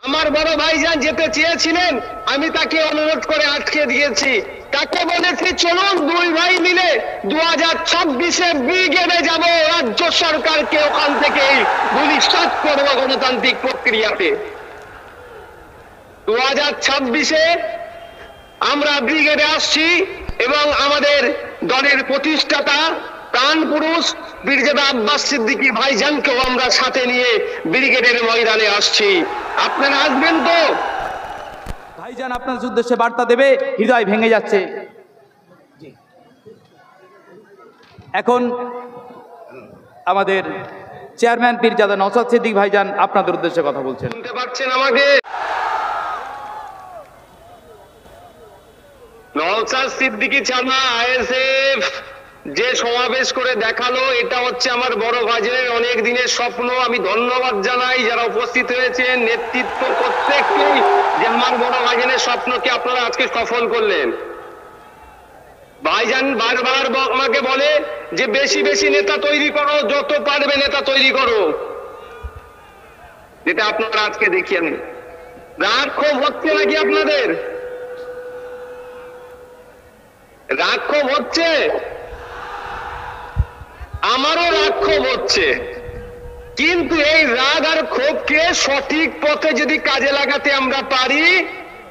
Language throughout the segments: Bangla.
আমার বড় ভাইজান যেতে চেয়েছিলেন, আমি তাকে অনুরোধ করে আটকে দিয়েছি। তাকে বলেছি চলুন দুই ভাই মিলে 2026-এ ব্রিগেডে যাব, রাজ্য সরকারকে ওখান থেকে ভূমিষ্ঠ করব গণতান্ত্রিক প্রক্রিয়াতে। 2026-এ আমরা ব্রিগেডে আসছি এবং আমাদের দলের প্রতিষ্ঠাতা প্রাণপুরুষ বীরজাদা আব্বাস সিদ্দিকী ভাইজানকেও আমরা সাথে নিয়ে ব্রিগেডের ময়দানে আসছি। আপনারা আসবেন তো? ভাইজান আপনার উদ্দেশ্যে বার্তা দেবে, হৃদয় ভেঙে যাচ্ছে। এখন আমাদের চেয়ারম্যান পীরজাদা নওশাদ সিদ্দিকী ভাইজান আপনাদের উদ্দেশ্যে কথা বলছেন। শুনতে পাচ্ছেন আমাকে? নওশাদ সিদ্দিকী ছাড়া আইএসএফ যে সমাবেশ করে দেখালো, এটা হচ্ছে আমার বড় ভাইজানের অনেক দিনের স্বপ্ন। আমি ধন্যবাদ জানাই যারা উপস্থিত হয়েছেন, নেতৃত্ব প্রত্যেককেই, যে আমার বড় ভাইজানের স্বপ্নকে আপনারা আজকে সফল করলেন। ভাইজান বারবার আমাকে বলে যে বেশি বেশি নেতা তৈরি করো, যত পারবে নেতা তৈরি করো, যেটা আপনারা আজকে দেখিয়েন। রাগ ক্ষোভ হচ্ছে নাকি আপনাদের? রাগ ক্ষোভ হচ্ছে? আমারও রাগ ক্ষোভ হচ্ছে, কিন্তু এই রাগ আর ক্ষোভকে সঠিক পথে যদি কাজে লাগাতে আমরা পারি,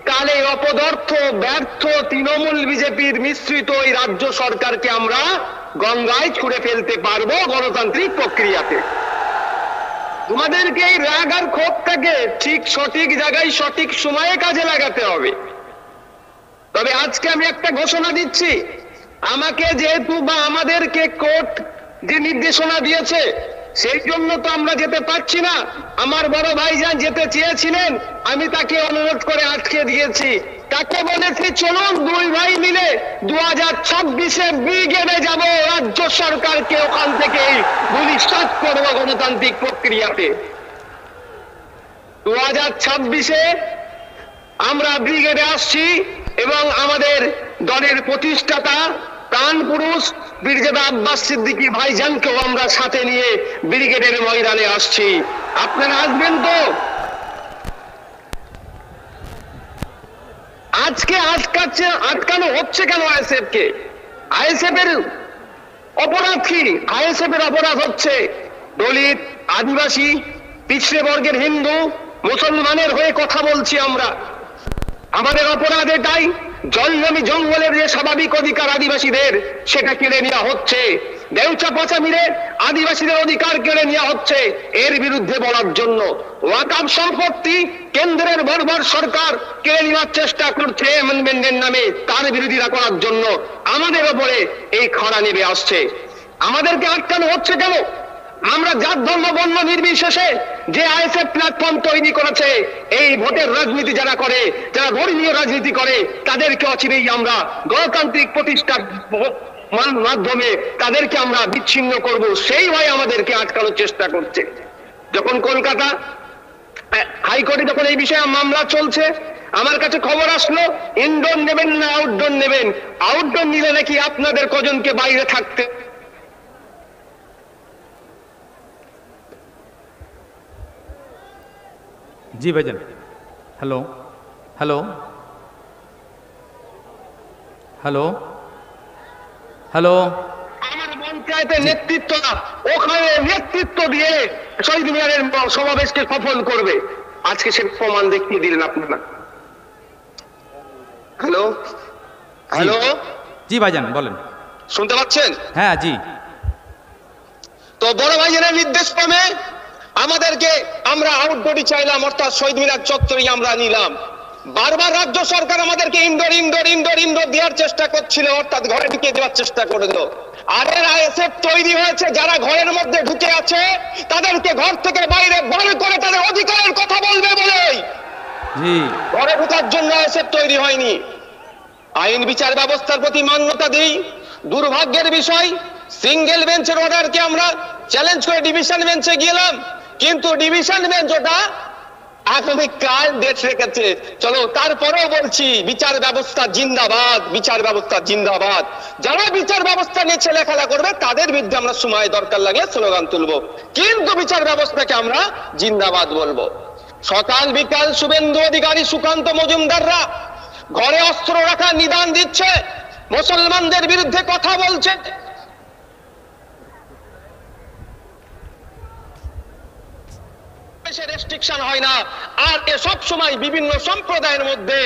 তাহলে অপদার্থ ব্যর্থ তৃণমূল বিজেপির মিশ্রিত এই রাজ্য সরকারকে আমরা গঙ্গায় ছুঁড়ে ফেলতে পারবো গণতান্ত্রিক প্রক্রিয়াতে। তোমাদেরকে এই রাগ আর ক্ষোভটাকে ঠিক সঠিক জায়গায় সঠিক সময়ে কাজে লাগাতে হবে। তবে আজকে আমি একটা ঘোষণা দিচ্ছি, আমাকে যেহেতু বা আমাদেরকে কোর্ট যে নির্দেশনা দিয়েছে, সেই জন্য তো আমরা যেতে পারছি না। আমার বড় ভাইজান যেতে চেয়েছিলেন, আমি তাকে অনুরোধ করে আটকে দিয়েছি। তাকে বলেছি চলুন দুই ভাই মিলে 2026-এ ব্রিগেডে যাব, রাজ্য সরকারকে ওখান থেকে ভূমিষ্ঠ করব গণতান্ত্রিক প্রক্রিয়াতে। 2026-এ আমরা ব্রিগেডে আসছি এবং আমাদের দলের প্রতিষ্ঠাতা প্রাণপুরুষ বীরজাদা আব্বাস সিদ্দিকী ভাইজানকেও আমরা সাথে নিয়ে ব্রিগেডের ময়দানে আসছি। আপনারা আসবেন তো? আজকে আটকানো হচ্ছে কেন আইএসএফ কে? আইএসএফ এর অপরাধ কি? আইএসএফ এর অপরাধ হচ্ছে দলিত, আদিবাসী, পিছড়ে বর্গের হিন্দু, মুসলমানের হয়ে কথা বলছি আমরা। আমাদের অপরাধ এটাই, জলজমি জঙ্গলের যে স্বাভাবিক অধিকার আদিবাসীদের, সেটা কেড়ে নেওয়া হচ্ছে। দেউচা পচা মিলে আদিবাসীদের অধিকার কেড়ে নেওয়া হচ্ছে। এর বিরুদ্ধে বলার জন্য ওয়াকফ সম্পত্তি কেন্দ্রের বর্বর সরকার কেড়ে নেওয়ার চেষ্টা করছে অ্যামেন্ডমেন্টের নামে, তার বিরোধিতা করার জন্য আমাদের ওপরে এই খাড়া নেমে আসছে। আমাদেরকে আটকানো হচ্ছে কেন? আমরা জাত ধর্ম বর্ণ নির্বিশেষে যে আইএসএফ প্ল্যাটফর্ম তৈরি করেছে, এই ভোটের রাজনীতি যারা করে, যারা ধর্মীয় রাজনীতি করে, তাদেরকে অচিরেই আমরা গণতান্ত্রিক প্রতিষ্ঠার মাধ্যমে তাদেরকে আমরা বিচ্ছিন্ন করব, সেই ভয় আমাদেরকে আটকানোর চেষ্টা করছে। যখন কলকাতা হাইকোর্টে যখন এই বিষয়ে মামলা চলছে, আমার কাছে খবর আসলো ইনডোর নেবেন না আউটডোর নেবেন। আউটডোর নিলে নাকি আপনাদের কজনকে বাইরে থাকতে। জি ভাইজান। Hello hello hello hello. আমার পঞ্চায়েতের নেতৃত্ব ওখানে নেতৃত্ব দিয়ে শহীদ মিনারের সমাবেশকে সফল করবে। আজকে সে প্রমাণ দেখিয়ে দিলেন আপনারা। Hello hello. জি ভাইজান বলেন। শুনতে পাচ্ছেন? হ্যাঁ জি। তো বড় ভাইজানের নির্দেশ ক্রমে আমাদেরকে আমরা আউটডোরই চাইলাম, অর্থাৎ শহীদ মিনার চত্বরই আমরা নিলাম। বারবার রাজ্য সরকার আমাদেরকে ইনডোর ইনডোর ইনডোর ইনডোর দেওয়ার চেষ্টা করছিল, অর্থাৎ ঘরে ঢুকিয়ে দেওয়ার চেষ্টা করলো। আর এর আইএসএফ তৈরি হয়েছে, যারা ঘরের মধ্যে ঢুকে আছে তাদেরকে ঘর থেকে বাইরে বার করে তাদের অধিকারের কথা বলবে বলেই ঘরে ঢোকার জন্য আইএসএফ তৈরি হয়নি। আইন বিচার ব্যবস্থার প্রতি মান্যতা দিই। দুর্ভাগ্যের বিষয়, সিঙ্গেল বেঞ্চের অর্ডারকে আমরা চ্যালেঞ্জ করে ডিভিশন বেঞ্চে গেলাম, কিন্তু ডিভিশন বেঞ্চ ওটা আগামীকাল ডেট রেখেছে। চলো, তারপরেও বলছি বিচার ব্যবস্থা জিন্দাবাদ, বিচার ব্যবস্থা জিন্দাবাদ। যারা বিচার ব্যবস্থা নিয়ে ছেলেখেলা করবে তাদের বিরুদ্ধে আমরা সময় দরকার লাগে স্লোগান তুলবো, কিন্তু বিচার ব্যবস্থাকে আমরা জিন্দাবাদ বলবো। সকাল বিকাল শুভেন্দু অধিকারী সুকান্ত মজুমদাররা ঘরে অস্ত্র রাখার নিদান দিচ্ছে, মুসলমানদের বিরুদ্ধে কথা বলছে। রেস্ট্রিকশন হয় না, আর এ সব সময় বিভিন্ন সম্প্রদায়ের মধ্যে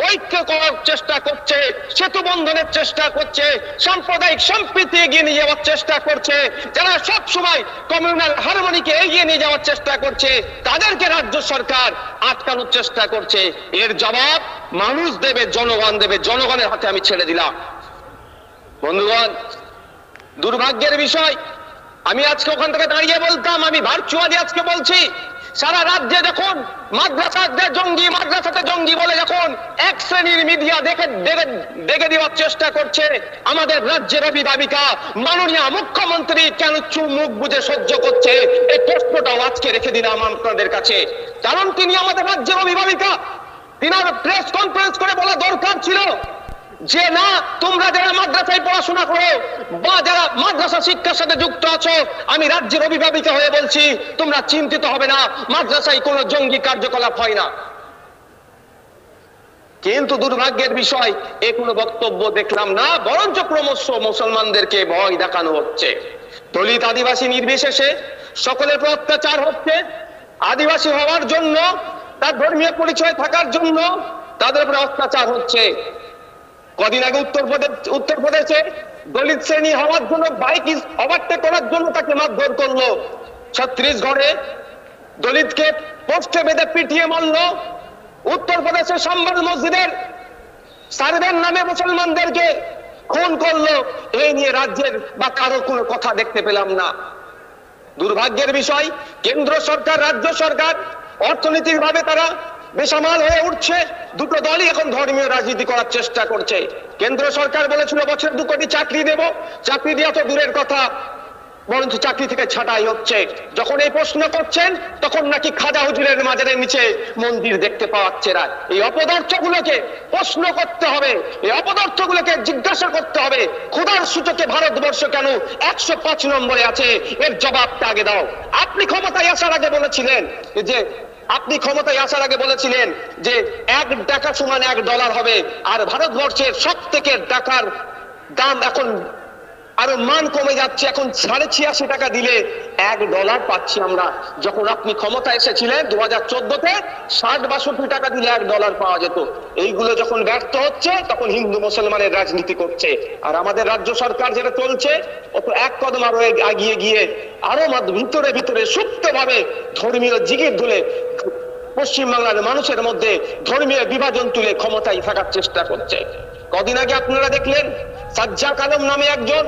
ঐক্য করার চেষ্টা করছে, সেতু বন্ধনের চেষ্টা করছে, সাম্প্রদায়িক সম্প্রীতি এগিয়ে নিয়ে যাওয়ার চেষ্টা করছে। যারা সব সময় কমিউনাল হারমোনিকে এগিয়ে নিয়ে যাওয়ার চেষ্টা করছে, তাদেরকে রাজ্য সরকার আটকানোর চেষ্টা করছে। এর জবাব মানুষ দেবে, জনগণ দেবে। জনগণের হাতে আমি ছেড়ে দিলাম। বন্ধুগণ, দুর্ভাগ্যের বিষয়, আমি আজকে ওখান থেকে দাঁড়িয়ে বলতাম, আমি ভার্চুয়ালি আজকে বলছি, সারা রাজ্যে যখন মাদ্রাসাতে জঙ্গি বলে যখন এক শ্রেণীর মিডিয়া দেখে দেওয়ার চেষ্টা করছে, আমাদের রাজ্যের অভিভাবিকা মাননীয় মুখ্যমন্ত্রী কেন মুখ বুজে সহ্য করছে, এই প্রশ্নটাও আজকে রেখে দিলাম আপনাদের কাছে। কারণ তিনি আমাদের রাজ্যের অভিভাবিকা, তিনার প্রেস কনফারেন্স করে বলা দরকার ছিল যে না, তোমরা যারা মাদ্রাসায় পড়াশোনা করো বা যারা মাদ্রাসা শিক্ষার সাথে যুক্ত আছো, আমি রাজ্যের অভিভাবিকা হয়ে বলছি, তোমরা চিন্তিত হবে না, মাদ্রাসায় কোনো জঙ্গি কার্যকলাপ হয় না। কিন্তু দুর্ভাগ্যের বিষয়, এ কোনো বক্তব্য দেখলাম না, বরঞ্চ ক্রমশ মুসলমানদেরকে ভয় দেখানো হচ্ছে। দলিত আদিবাসী নির্বিশেষে সকলের উপর অত্যাচার হচ্ছে। আদিবাসী হওয়ার জন্য, তার ধর্মীয় পরিচয় থাকার জন্য তাদের উপরে অত্যাচার হচ্ছে। কদিন আগে উত্তরপ্রদেশে দলিত শ্রেণী হওয়ার জন্য বাইক ওভারটেক করার জন্য তাকে মারধর করলো। ছত্তিশগড়ে দলিতকে পোস্টে বেঁধে পিটিয়ে মারলো। উত্তরপ্রদেশের সম্বল মসজিদের সার্ভের নামে মুসলমানদেরকে খুন করলো। এই নিয়ে রাজ্যের বা কারো কোনো কথা দেখতে পেলাম না। দুর্ভাগ্যের বিষয়, কেন্দ্র সরকার রাজ্য সরকার অর্থনৈতিক ভাবে তারা বেসামাল হয়ে উঠছে। দুটো দলই এখন ধর্মীয় রাজনীতি করার চেষ্টা করছে। কেন্দ্র সরকার বলেছিল বছর 2 কোটি চাকরি দেব, চাকরি দেওয়া তো দূরের কথা, বরঞ্চ চাকরি থেকে ছাঁটাই হচ্ছে। যখন এই প্রশ্ন করছেন, তখন নাকি খাজা হুজুরের মাজারের নিচে মন্দির দেখতে পাচ্ছে না। এই অপদার্থগুলোকে প্রশ্ন করতে হবে, এই অপদার্থগুলোকে জিজ্ঞাসা করতে হবে, খোদার সূচকে ভারতবর্ষ কেন 105 নম্বরে আছে, এর জবাবটা আগে দাও। আপনি ক্ষমতায় আসার আগে বলেছিলেন যে 1 টাকা সমান $1 হবে, আর ভারতবর্ষের সব থেকে টাকার দাম এখন আরো মান কমে যাচ্ছে। এখন 86.5 টাকা দিলে $1 পাচ্ছি আমরা। যখন আপনি ক্ষমতায় এসেছিলেন 2014-তে 60-62 টাকা দিলে $1 পাওয়া যেত। এইগুলো যখন ব্যর্থ হচ্ছে, তখন হিন্দু মুসলমানের রাজনীতি করছে। আর আমাদের রাজ্য সরকার যেটা চলছে, ও তো এক কদম আরো এগিয়ে গিয়ে আরো ভিতরে ভিতরে সুপ্তভাবে ধর্মীয় জিগির ধুলে পশ্চিমবাংলার মানুষের মধ্যে ধর্মীয় বিভাজন তুলে ক্ষমতায় থাকার চেষ্টা করছে। কদিন আগে আপনারা দেখলেন সাজ্জাক আলম নামে একজন,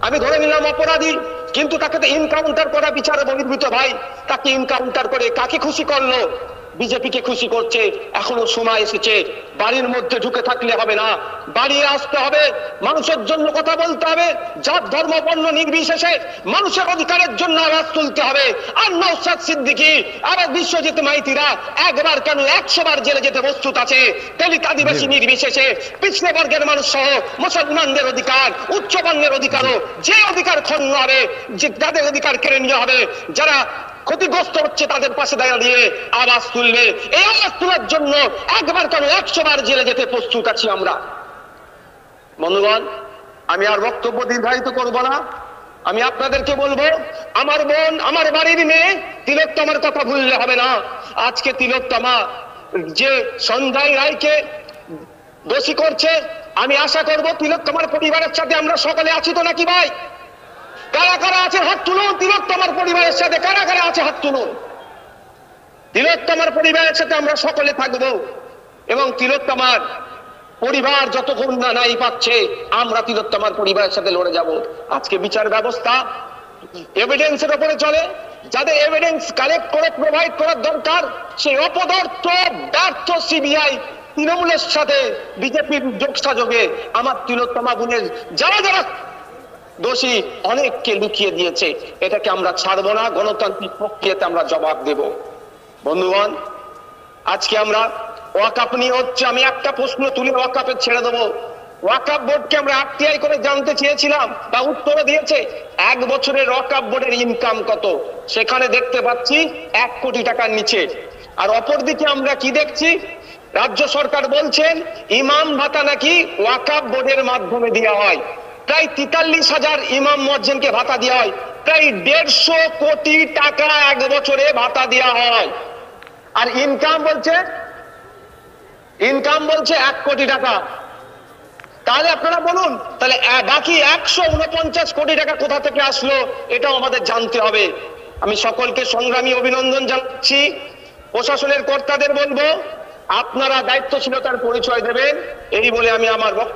আমি ধরে নিলাম অপরাধী, কিন্তু তাকে তো ইনকাউন্টার করা বিচারে বহির্ভূত ভাই। তাকে ইনকাউন্টার করে কাকে খুশি করলো? বিজেপিকে খুশি করছে। এখনো সময় এসেছে, বাড়ির মধ্যে ঢুকে থাকলে হবে না, বাড়িয়ে আসতে হবে, মানুষের জন্য কথা বলতে হবে, জাত ধর্ম বর্ণ নির্বিশেষে মানুষের অধিকারের জন্য আওয়াজ তুলতে হবে। আর নওশাদ সিদ্দিকী আর বিশ্বজিৎ মাইতিরা একবার কেন 100 বার জেলে যেতে প্রস্তুত আছে। দলিত আদিবাসী নির্বিশেষে পিছড়ে বর্গের মানুষ সহ মুসলমানদের অধিকার, উচ্চ বর্ণের অধিকারও যে অধিকার ক্ষুণ্ণ হবে, যে তাদের অধিকার কেড়ে নেওয়া হবে, যারা ক্ষতিগ্রস্ত হচ্ছে তাদের পাশে দাঁড়িয়ে আওয়াজ তুলবে। এই আওয়াজ তোলার জন্য একবার কেন 100 বার জেলে যেতে প্রস্তুত আছি আমরা। বন্ধুগণ, আমি আর বক্তব্য দীর্ঘায়িত করব না। আমি আপনাদেরকে বলবো, আমার বোন, আমার বাড়ির মেয়ে তিলোত্তমার কথা ভুললে হবে না। আজকে তিলোত্তমা যে সঞ্জয় রায়কে দোষী করছে, আমি আশা করব তিলোত্তমার পরিবারের সাথে আমরা সকলে আছি তো নাকি ভাই? কারা কারা আছে হাত তুলুন। তিলোত্তমার পরিবারের সাথে কারা কারা আছে হাত তুলুন। তিলোত্তমার পরিবারের সাথে আমরা সকলে থাকবো, এবং তিলোত্তমার পরিবার যতক্ষণ না ন্যায় পাচ্ছে, আমরা তিলোত্তমার পরিবারের সাথে লড়ে যাব। আজকে বিচার ব্যবস্থা এভিডেন্সের উপরে চলে। যাদের এভিডেন্স কালেক্ট করে প্রোভাইড করার দরকার, সেই অপদার্থ ব্যর্থ সিবিআই তৃণমূলের সাথে বিজেপির যোগসাযোগে আমার তিলোত্তমা বোনের যারা যারা দোষী অনেককে লুকিয়ে দিয়েছে, এটাকে আমরা ছাড়বো না। গণতান্ত্রিক প্রক্রিয়াতে আমরা জবাব দেব। বন্ধুগণ, আজকে আমরা ওয়াকাফ নিয়ে হচ্ছে, আমি একটা প্রশ্ন তুলে ওয়াকাফে ছেড়ে দেবো। ওয়াকাফ বোর্ডকে আমরা আরটিআই করে জানতে চেয়েছিলাম, তা উত্তরও দিয়েছে। 1 বছরের ওয়াকাফ বোর্ডের ইনকাম কত? সেখানে দেখতে পাচ্ছি 1 কোটি টাকার নিচে। আর অপরদিকে আমরা কি দেখছি, রাজ্য সরকার বলছেন ইমাম ভাতা নাকি ওয়াকফ বোর্ডের মাধ্যমে দেওয়া হয়। প্রায় 43,000 ইমাম মুয়াজ্জিনকে ভাতা দেওয়া হয়, প্রায় 150 কোটি টাকা এক বছরে ভাতা দেওয়া হয়। আর ইনকাম বলছে 1 কোটি টাকা। তাহলে আপনারা বলুন, তাহলে বাকি 149 কোটি টাকা কোথা থেকে আসলো, এটাও আমাদের জানতে হবে। আমি সকলকে সংগ্রামী অভিনন্দন জানাচ্ছি। প্রশাসনের কর্তাদের বলবো, আপনারা দায়িত্বশীলতার পরিচয় দেবেন, এই বলে আমি আমার বক্তব্য